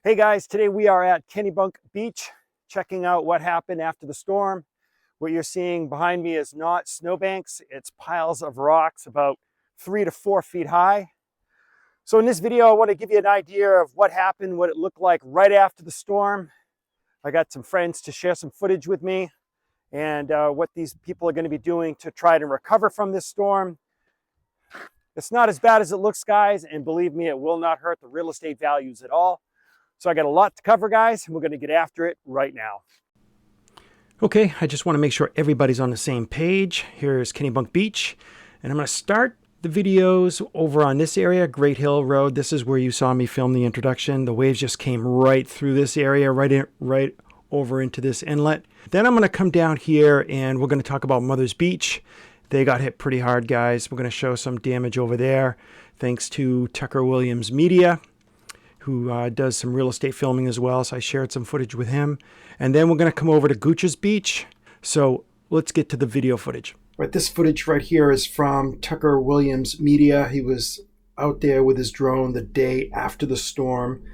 Hey guys, today we are at Kennebunk Beach, checking out what happened after the storm. What you're seeing behind me is not snowbanks, it's piles of rocks about 3 to 4 feet high. So in this video, I want to give you an idea of what happened, what it looked like right after the storm. I got some friends to share some footage with me and what these people are going to be doing to try to recover from this storm. It's not as bad as it looks, guys, and believe me, it will not hurt the real estate values at all. So I got a lot to cover, guys, and we're going to get after it right now. Okay, I just want to make sure everybody's on the same page. Here's Kennebunk Beach, and I'm going to start the videos over on this area, Great Hill Road. This is where you saw me film the introduction. The waves just came right through this area, right over into this inlet. Then I'm going to come down here, and we're going to talk about Mother's Beach. They got hit pretty hard, guys. We're going to show some damage over there, thanks to Tucker Williams Media, who does some real estate filming as well. So I shared some footage with him. And then we're going to come over to Gooch's Beach. So let's get to the video footage. Right, this footage right here is from Tucker Williams Media. He was out there with his drone the day after the storm.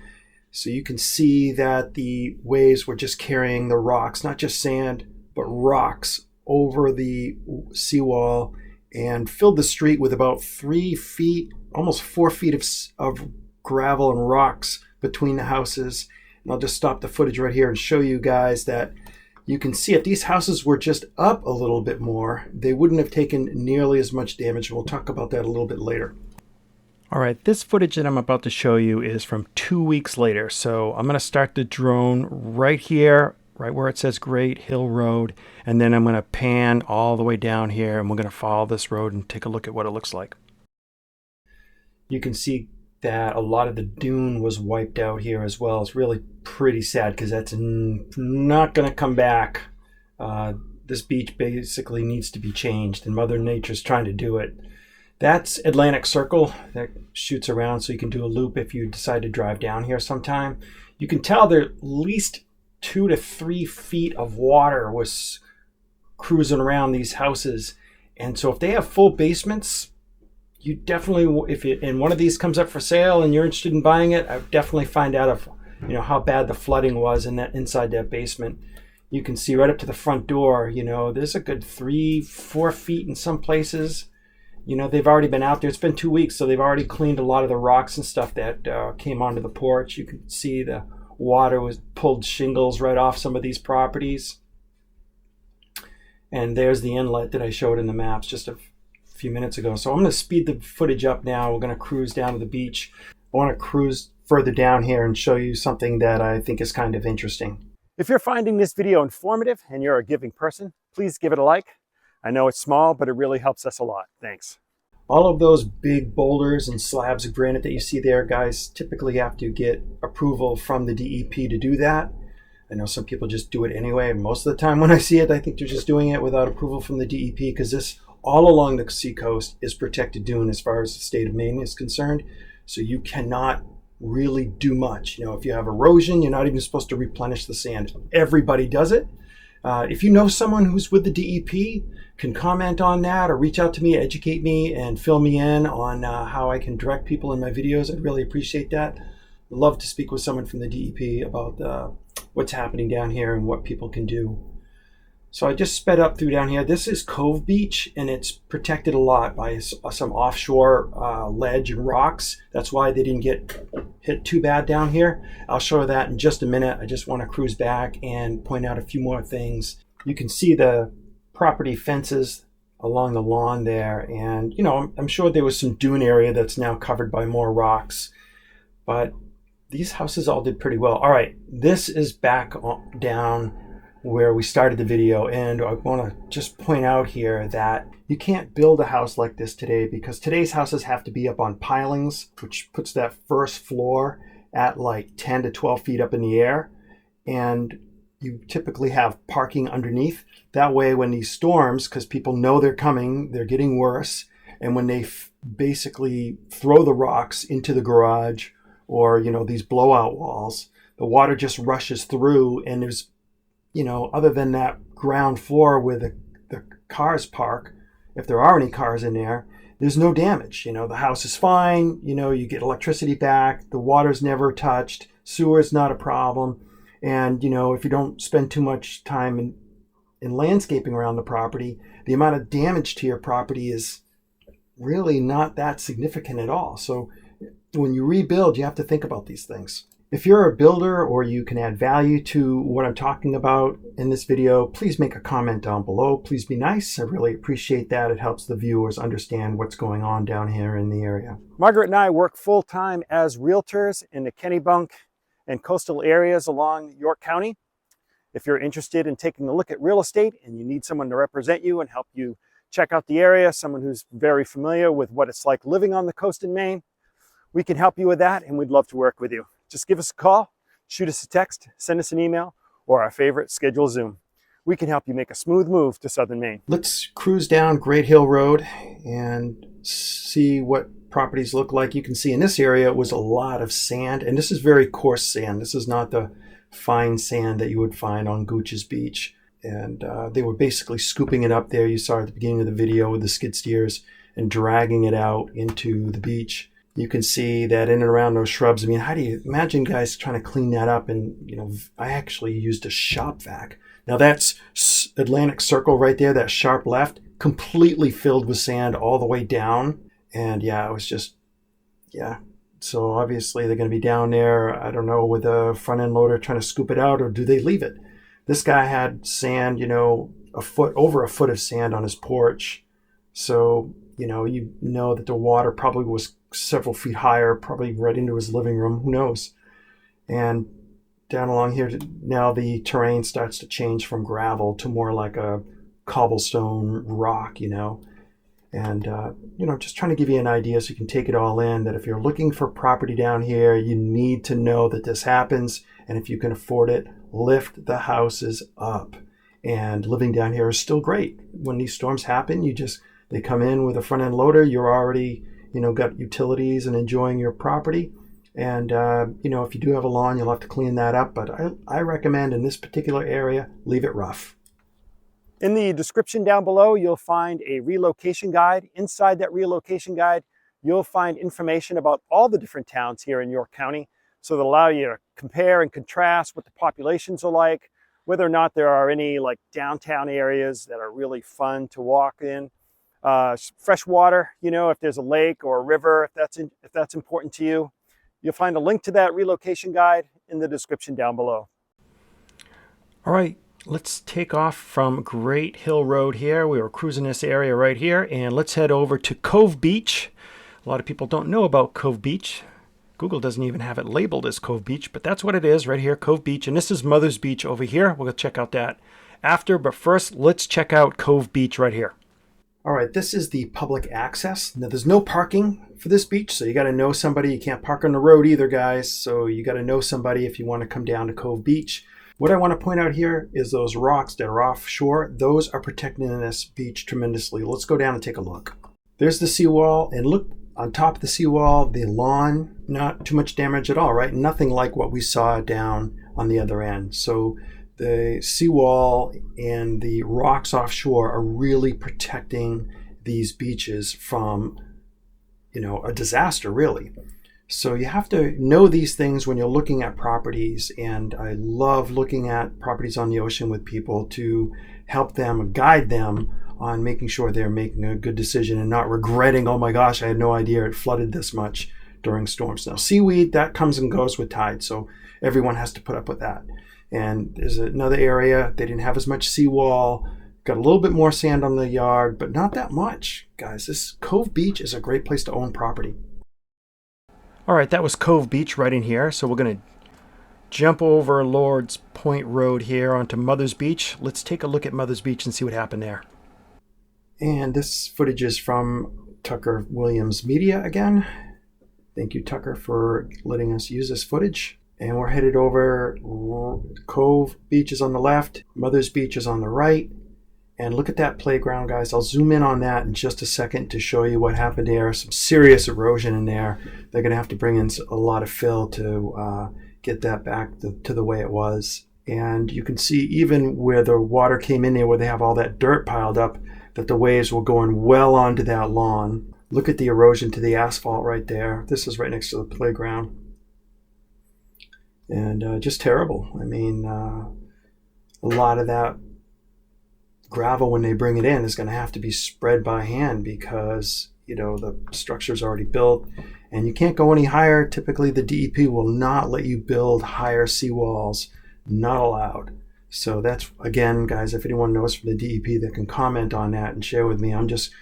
So you can see that the waves were just carrying the rocks, not just sand, but rocks over the seawall and filled the street with about 3 feet, almost 4 feet of gravel and rocks between the houses. And I'll just stop the footage right here and show you guys that you can see if these houses were just up a little bit more, they wouldn't have taken nearly as much damage. We'll talk about that a little bit later. All right, this footage that I'm about to show you is from 2 weeks later. So I'm going to start the drone right here, right where it says Great Hill Road. And then I'm going to pan all the way down here and we're going to follow this road and take a look at what it looks like. You can see that a lot of the dune was wiped out here as well. It's really pretty sad because that's not going to come back. This beach basically needs to be changed and Mother Nature's trying to do it. That's Atlantic Circle that shoots around so you can do a loop if you decide to drive down here sometime. You can tell there at least 2 to 3 feet of water was cruising around these houses. And so if they have full basements, you definitely, and one of these comes up for sale and you're interested in buying it, I would definitely find out if, how bad the flooding was in that inside that basement. You can see right up to the front door, there's a good 3-4 feet in some places. They've already been out there. It's been 2 weeks, so they've already cleaned a lot of the rocks and stuff that came onto the porch. You can see the water was pulled shingles right off some of these properties. And there's the inlet that I showed in the maps just a few minutes ago. So I'm going to speed the footage up now. We're going to cruise down to the beach. I want to cruise further down here and show you something that I think is kind of interesting. If you're finding this video informative and you're a giving person, please give it a like. I know it's small, but it really helps us a lot. Thanks. All of those big boulders and slabs of granite that you see there, guys, typically have to get approval from the DEP to do that. I know some people just do it anyway. Most of the time when I see it, I think they're just doing it without approval from the DEP because this all along the seacoast is protected dune as far as the state of Maine is concerned. So you cannot really do much. If you have erosion, you're not even supposed to replenish the sand. Everybody does it. If you know someone who's with the DEP, can comment on that or reach out to me, educate me, and fill me in on how I can direct people in my videos. I'd really appreciate that. I'd love to speak with someone from the DEP about what's happening down here and what people can do. So I just sped up through down here. This is Cove Beach, and it's protected a lot by some offshore ledge and rocks. That's why they didn't get hit too bad down here. I'll show that in just a minute. I just want to cruise back and point out a few more things. You can see the property fences along the lawn there, and I'm sure there was some dune area that's now covered by more rocks, but these houses all did pretty well. All right, this is back down where we started the video, and I want to just point out here that you can't build a house like this today because today's houses have to be up on pilings, which puts that first floor at like 10 to 12 feet up in the air, and you typically have parking underneath. That way when these storms, because people know they're coming, they're getting worse, and when they basically throw the rocks into the garage or these blowout walls, the water just rushes through, and there's other than that ground floor where the cars park, if there are any cars in there, there's no damage. The house is fine. You get electricity back. The water's never touched. Sewer is not a problem. And, if you don't spend too much time in landscaping around the property, the amount of damage to your property is really not that significant at all. So when you rebuild, you have to think about these things. If you're a builder or you can add value to what I'm talking about in this video, please make a comment down below. Please be nice. I really appreciate that. It helps the viewers understand what's going on down here in the area. Margaret and I work full-time as realtors in the Kennebunk and coastal areas along York County. If you're interested in taking a look at real estate and you need someone to represent you and help you check out the area, someone who's very familiar with what it's like living on the coast in Maine, we can help you with that, and we'd love to work with you. Just give us a call, shoot us a text, send us an email, or our favorite, schedule Zoom. We can help you make a smooth move to southern Maine. Let's cruise down Great Hill Road and see what properties look like. You can see in this area it was a lot of sand, and this is very coarse sand. This is not the fine sand that you would find on Gooch's beach. And they were basically scooping it up there. You saw at the beginning of the video with the skid steers and dragging it out into the beach. You can see that in and around those shrubs. I mean, how do you imagine guys trying to clean that up? And, I actually used a shop vac. Now that's Atlantic Circle right there, that sharp left, completely filled with sand all the way down. And yeah, it was just, yeah. So obviously they're going to be down there, I don't know, with a front end loader trying to scoop it out, or do they leave it? This guy had sand, over a foot of sand on his porch. So, that the water probably was several feet higher, probably right into his living room, who knows? And down along here, now the terrain starts to change from gravel to more like a cobblestone rock, And, just trying to give you an idea so you can take it all in, that if you're looking for property down here, you need to know that this happens. And if you can afford it, lift the houses up. And living down here is still great. When these storms happen, they come in with a front end loader. You're already, got utilities and enjoying your property. And, if you do have a lawn, you'll have to clean that up. But I recommend in this particular area, leave it rough. In the description down below, you'll find a relocation guide. Inside that relocation guide, you'll find information about all the different towns here in York County. So that'll allow you to compare and contrast what the populations are like, whether or not there are any like downtown areas that are really fun to walk in. Fresh water, if there's a lake or a river, if that's important to you. You'll find a link to that relocation guide in the description down below. All right. Let's take off from Great Hill Road here. We were cruising this area right here, and let's head over to Cove Beach. A lot of people don't know about Cove Beach. Google doesn't even have it labeled as Cove Beach, but that's what it is right here, Cove Beach. And this is Mother's Beach over here. We'll check out that after, but first, let's check out Cove Beach right here. All right, this is the public access. Now, there's no parking for this beach, so you got to know somebody. You can't park on the road either, guys, so you got to know somebody if you want to come down to Cove Beach. What I want to point out here is those rocks that are offshore. Those are protecting this beach tremendously. Let's go down and take a look. There's the seawall, and look on top of the seawall, the lawn, not too much damage at all, right? Nothing like what we saw down on the other end. So the seawall and the rocks offshore are really protecting these beaches from, a disaster, really. So you have to know these things when you're looking at properties, and I love looking at properties on the ocean with people to help them, guide them on making sure they're making a good decision and not regretting, oh my gosh, I had no idea it flooded this much during storms. Now, seaweed, that comes and goes with tide, so everyone has to put up with that. And there's another area, they didn't have as much seawall, got a little bit more sand on the yard, but not that much. Guys, this Cove Beach is a great place to own property. All right, that was Cove Beach right in here. So we're going to jump over Lord's Point Road here onto Mother's Beach. Let's take a look at Mother's Beach and see what happened there. And this footage is from Tucker Williams Media again. Thank you, Tucker, for letting us use this footage. And we're headed over. Cove Beach is on the left. Mother's Beach is on the right. And look at that playground, guys. I'll zoom in on that in just a second to show you what happened there. Some serious erosion in there. They're going to have to bring in a lot of fill to get that back to the way it was. And you can see even where the water came in there, where they have all that dirt piled up, that the waves were going well onto that lawn. Look at the erosion to the asphalt right there. This is right next to the playground. and just terrible. I mean, a lot of that gravel, when they bring it in, is going to have to be spread by hand because, you know, the structure's already built and you can't go any higher. Typically, the DEP will not let you build higher seawalls, not allowed. So that's, again, guys, if anyone knows from the DEP that can comment on that and share with me. I'm just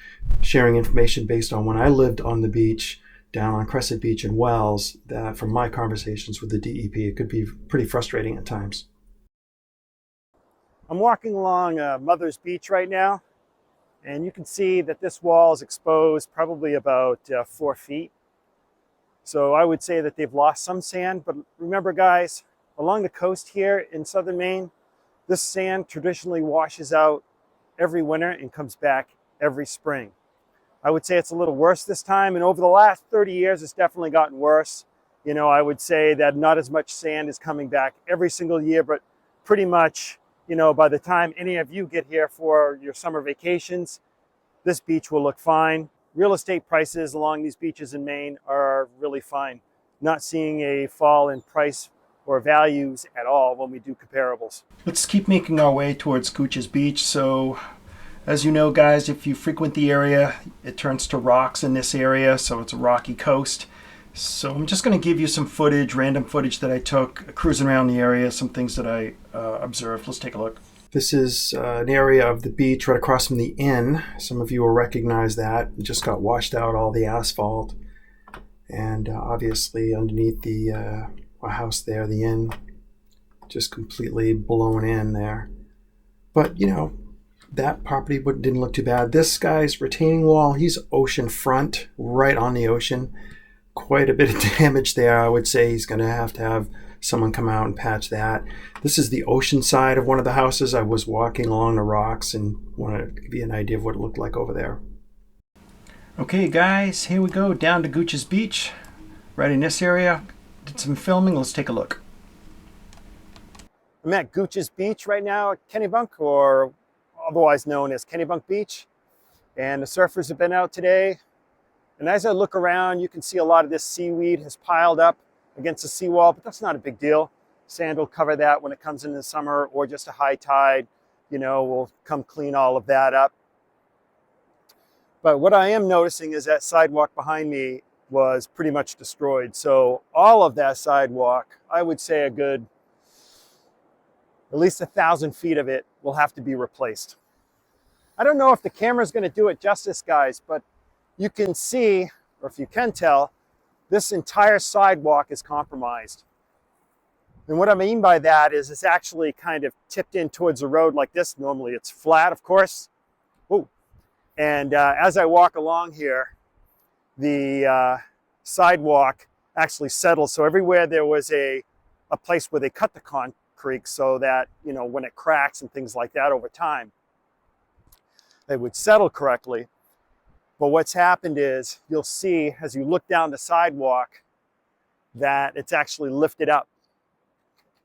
sharing information based on when I lived on the beach down on Crescent Beach in Wells, that from my conversations with the DEP, it could be pretty frustrating at times. I'm walking along Mother's Beach right now, and you can see that this wall is exposed probably about 4 feet. So I would say that they've lost some sand, but remember guys, along the coast here in southern Maine, this sand traditionally washes out every winter and comes back every spring. I would say it's a little worse this time, and over the last 30 years, it's definitely gotten worse. You know, I would say that not as much sand is coming back every single year, but pretty much, you know, by the time any of you get here for your summer vacations, this beach will look fine. Real estate prices along these beaches in Maine are really fine. Not seeing a fall in price or values at all when we do comparables. Let's keep making our way towards Gooch's Beach. So as you know, guys, if you frequent the area, it turns to rocks in this area, so it's a rocky coast. So I'm just going to give you some footage, random footage that I took cruising around the area, some things that I observed. Let's take a look. This is an area of the beach right across from the inn. Some of you will recognize that. It just got washed out, all the asphalt. And obviously underneath the house there, the inn, just completely blown in there. But, you know, that property didn't look too bad. This guy's retaining wall, he's ocean front, right on the ocean. Quite a bit of damage there. I would say he's going to have someone come out and patch that. This is the ocean side of one of the houses. I was walking along the rocks and wanted to give you an idea of what it looked like over there. Okay guys, here we go down to Gooch's Beach, right in this area. Did some filming. Let's take a look. I'm at Gooch's Beach right now at Kennebunk, or otherwise known as Kennebunk Beach, and the surfers have been out today. And as I look around, you can see a lot of this seaweed has piled up against the seawall, but that's not a big deal. Sand will cover that when it comes in the summer, or just a high tide, you know, will come clean all of that up. But what I am noticing is that sidewalk behind me was pretty much destroyed. So all of that sidewalk, I would say a good, at least 1,000 feet of it will have to be replaced. I don't know if the camera's going to do it justice, guys, but you can see, or if you can tell, this entire sidewalk is compromised. And what I mean by that is it's actually kind of tipped in towards the road like this. Normally it's flat, of course. Ooh. And as I walk along here, the sidewalk actually settles. So everywhere there was a place where they cut the concrete so that, you know, when it cracks and things like that over time, they would settle correctly. But what's happened is you'll see as you look down the sidewalk that it's actually lifted up.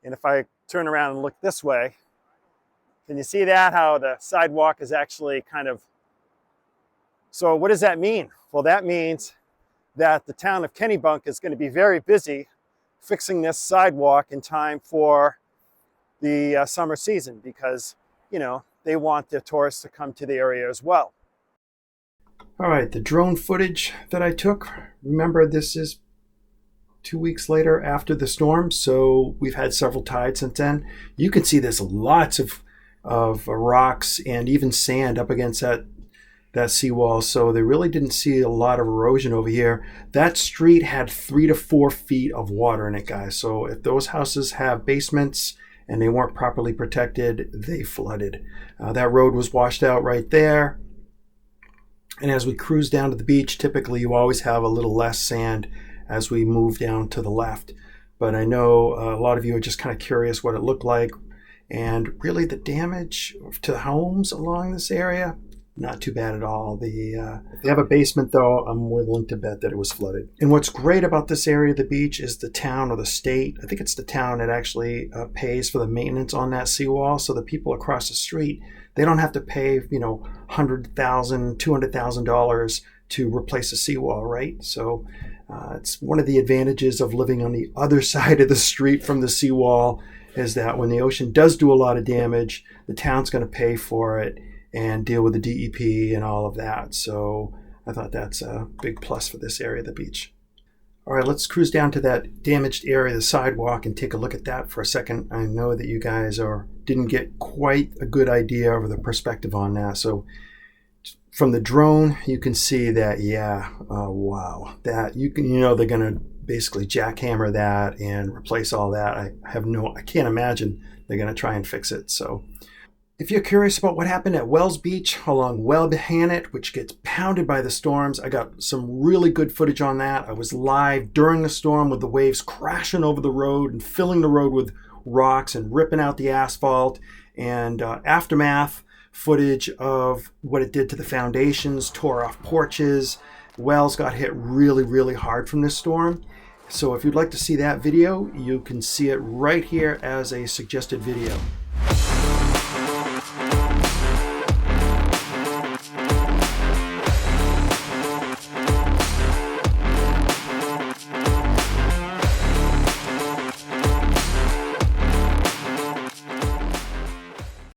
And if I turn around and look this way, can you see that? How the sidewalk is actually kind of... So what does that mean? Well, that means that the town of Kennebunk is going to be very busy fixing this sidewalk in time for the summer season because, you know, they want the tourists to come to the area as well. All right, the drone footage that I took, remember this is 2 weeks later after the storm, so we've had several tides since then. You can see there's lots of rocks and even sand up against that seawall, so they really didn't see a lot of erosion over here. That street had 3 to 4 feet of water in it, guys, so if those houses have basements and they weren't properly protected, they flooded. That road was washed out right there. And as we cruise down to the beach, typically you always have a little less sand as we move down to the left. But I know a lot of you are just kind of curious what it looked like. And really the damage to the homes along this area, not too bad at all. If they have a basement though, I'm willing to bet that it was flooded. And what's great about this area of the beach is the town or the state, I think it's the town that actually pays for the maintenance on that seawall. So the people across the street, they don't have to pay, you know, $100,000, $200,000 to replace a seawall, right? So It's one of the advantages of living on the other side of the street from the seawall, is that when the ocean does do a lot of damage, the town's going to pay for it and deal with the DEP and all of that. So I thought that's a big plus for this area of the beach. All right, let's cruise down to that damaged area of the sidewalk and take a look at that for a second. I know that you guys didn't get quite a good idea of the perspective on that. So from the drone, you can see that, wow, that they're going to basically jackhammer that and replace all that. I can't imagine they're going to try and fix it. So if you're curious about what happened at Wells Beach along Wellbehannet, which gets pounded by the storms, I got some really good footage on that. I was live during the storm with the waves crashing over the road and filling the road with rocks and ripping out the asphalt, and aftermath footage of what it did to the foundations, tore off porches. Wells got hit really, really hard from this storm. So if you'd like to see that video, you can see it right here as a suggested video.